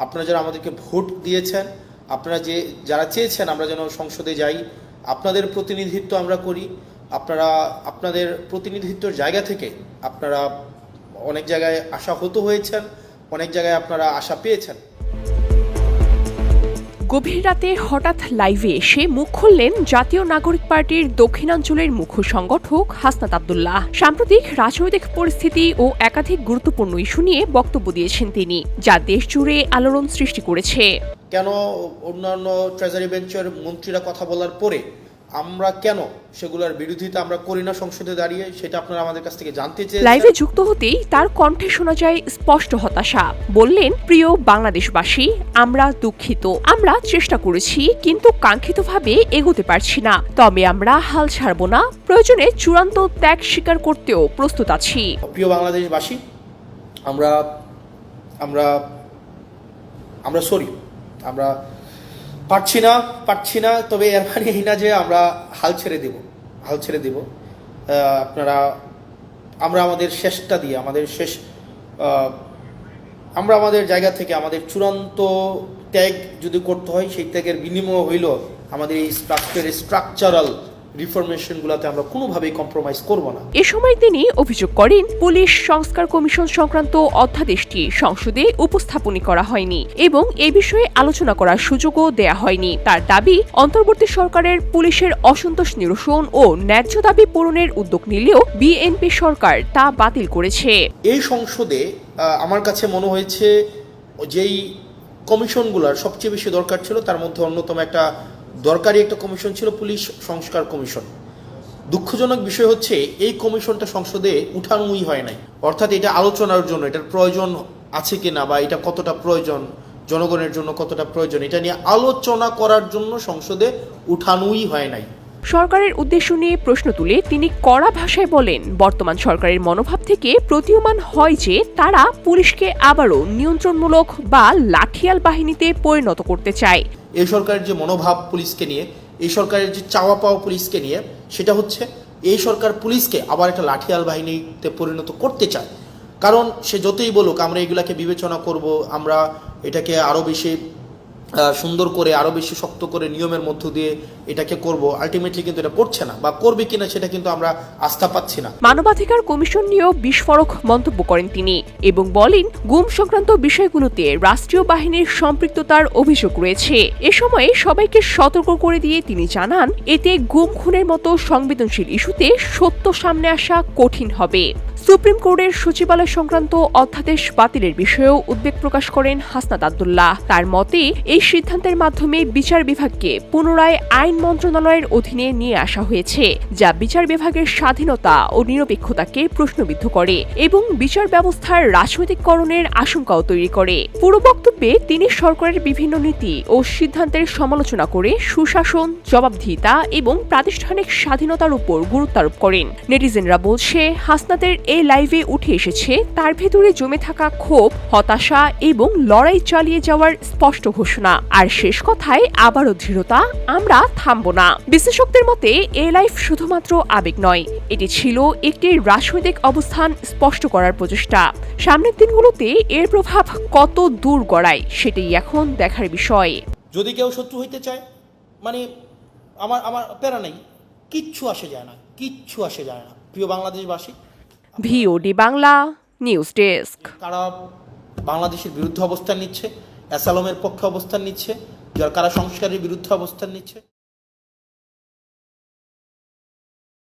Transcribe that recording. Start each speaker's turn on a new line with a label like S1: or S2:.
S1: আপনারা যারা আমাদেরকে ভোট দিয়েছেন, আপনারা যারা চেয়েছেন আমরা যেন সংসদে যাই, আপনাদের প্রতিনিধিত্ব আমরা করি। আপনারা আপনাদের প্রতিনিধিত্বের জায়গা থেকে আপনারা অনেক জায়গায় আশাহত হয়েছেন, অনেক জায়গায় আপনারা আশা পেয়েছেন।
S2: গভীর রাতে হঠাৎ লাইভে এসে মুখ খুললেন জাতীয় নাগরিক পার্টির দক্ষিণাঞ্চলের মুখ্য সংগঠক হাসনাত আব্দুল্লাহ। সাম্প্রতিক রাজনৈতিক পরিস্থিতি ও একাধিক গুরুত্বপূর্ণ ইস্যু নিয়ে বক্তব্য দিয়েছেন তিনি, যা দেশ জুড়ে আলোড়ন সৃষ্টি করেছে।
S1: কেন অন্যান্য ট্রেজারি বেঞ্চের মন্ত্রীরা কথা বলার পরে আমরা কেন সেগুলোর বিরোধিতা আমরা করি না সংসদে দাঁড়িয়ে, সেটা আপনারা আমাদের কাছ থেকে জানতে চেয়েছেন।
S2: লাইভে যুক্ত হতেই তার কণ্ঠে শোনা যায় স্পষ্ট হতাশা। বললেন, প্রিয় বাংলাদেশবাসী, আমরা দুঃখিত। আমরা চেষ্টা করেছি কিন্তু কাঙ্ক্ষিতভাবে এগোতে পারছি না। তবে আমরা হাল ছাড়ব না। প্রয়োজনে চূড়ান্ত ত্যাগ স্বীকার করতেও প্রস্তুত আছি।
S1: প্রিয় বাংলাদেশবাসী, আমরা আমরা আমরা সরি, আমরা পারছি না। তবে এর মানে এই না যে আমরা হাল ছেড়ে দেব। আমরা আমাদের শেষটা দিয়ে আমরা আমাদের জায়গা থেকে আমাদের চূড়ান্ত ত্যাগ যদি করতে হয়, সেই ত্যাগের বিনিময় হইল আমাদের এই স্ট্রাকচারাল রিফরমেশনগুলোতে আমরা কোনোভাবেই কম্প্রোমাইজ করব না।
S2: এ সময় তিনি অভিযোগ করেন, পুলিশ সংস্কার কমিশন সংক্রান্ত অধ্যাদেশটি সংসদে উপস্থাপন করা হয়নি এবং এ বিষয়ে আলোচনা করার সুযোগও দেয়া হয়নি। তার দাবি, অন্তর্বর্তী সরকারের পুলিশের অসন্তোষ নিরসন ও ন্যায্য দাবি পূরণের উদ্যোগ নিলেও বিএনপি সরকার তা বাতিল করেছে।
S1: এই সংসদে আমার কাছে মনে হয়েছে যেই কমিশনগুলোর সবচেয়ে বেশি দরকার ছিল, তার মধ্যে অন্যতম দরকারি একটা কমিশন ছিল পুলিশ সংস্কার কমিশন। দুঃখজনক বিষয় হচ্ছে এই কমিশনটা সংসদে উঠানোই হয় নাই। অর্থাৎ এটা আলোচনার জন্য এটার প্রয়োজন আছে কিনা বা এটা কতটা প্রয়োজন, জনগণের জন্য কতটা প্রয়োজন, এটা নিয়ে আলোচনা করার জন্য সংসদে উঠানোই হয় নাই।
S2: সরকারের উদ্দেশ্য নিয়ে প্রশ্ন তুলে তিনি কড়া ভাষায় বলেন, বর্তমান সরকারের মনোভাব থেকে প্রতীয়মান হয় যে তারা পুলিশকে আবারও নিয়ন্ত্রণমূলক বা লাঠিয়াল বাহিনীতে পরিণত করতে চায়।
S1: এই সরকারের যে মনোভাব পুলিশকে নিয়ে, এই সরকারের যে চাওয়া পাওয়া পুলিশকে নিয়ে, সেটা হচ্ছে এই সরকার পুলিশকে আবার একটা লাঠিয়াল বাহিনীতে পরিণত করতে চায়। কারণ সে যতই বলুক আমরা এগুলাকে বিবেচনা করব, আমরা এটাকে আরও বেশি সুন্দর করে আরও বেশি শক্ত করে নিয়মের মধ্য দিয়ে এটাকে করব, আলটিমেটলি কিন্তু এটা করছে না বা করবে কিনা সেটা কিন্তু আমরা আস্থা পাচ্ছি না।
S2: মানবাধিকার কমিশন নিয়েও বিস্ফোরক মন্তব্য করেন তিনি এবং বলেন, গুম সংক্রান্ত বিষয়গুলোতে রাষ্ট্রীয় বাহিনীর সম্পৃক্ততার অভিযোগ রয়েছে। এ সময়ে সবাইকে সতর্ক করে দিয়ে তিনি জানান, এতে গুম খুনের মতো সংবেদনশীল ইস্যুতে সত্য সামনে আসা কঠিন হবে। সুপ্রিম কোর্টের সচিবালয় সংক্রান্ত অধ্যাদেশ বাতিলের বিষয়েও উদ্বেগ প্রকাশ করেন হাসনাত আব্দুল্লাহ। তার মতে, এই সিদ্ধান্তের মাধ্যমে বিচার বিভাগকে পুনরায় আইন মন্ত্রণালয়ের অধীনে নিয়ে আসা হয়েছে, যা বিচার বিভাগের স্বাধীনতা ও নিরপেক্ষতাকে প্রশ্নবিদ্ধ করে এবং বিচার ব্যবস্থার রাজনৈতিককরণের আশঙ্কাও তৈরি করে। পুরো বক্তব্যে তিনি সরকারের বিভিন্ন নীতি ও সিদ্ধান্তের সমালোচনা করে সুশাসন, জবাবদিহিতা এবং প্রাতিষ্ঠানিক স্বাধীনতার উপর গুরুত্ব আরোপ করেন। নেটিজেনরা বলছে, হাসনাতের এই লাইভে উঠে এসেছে তার ভেতরে জমে থাকা ক্ষোভ, হতাশা এবং লড়াই চালিয়ে যাওয়ার স্পষ্ট ঘোষণা। আর শেষ কথায় আবারও দৃঢ়তা, আমরা থামব না। বিশ্লেষকদের মতে এই লাইভ শুধুমাত্র আবেগ নয়, এটি ছিল একটি রাজনৈতিক অবস্থান স্পষ্ট করার প্রচেষ্টা। সামনের দিনগুলোতে এর প্রভাব কত দূর গড়ায় সেটাই এখন দেখার বিষয়।
S1: যদি কেউ শত্রু হইতে চায়, মানে আমার প্যারা নেই, কিচ্ছু আসে যায় না। প্রিয় বাংলাদেশবাসী,
S2: ভিওডি বাংলা নিউজ ডেস্ক।
S1: কারা বাংলাদেশের বিরুদ্ধে অবস্থান নিচ্ছে, অ্যাসালমের পক্ষে অবস্থান নিচ্ছে, কারা সংস্কারের বিরুদ্ধে অবস্থান নিচ্ছে।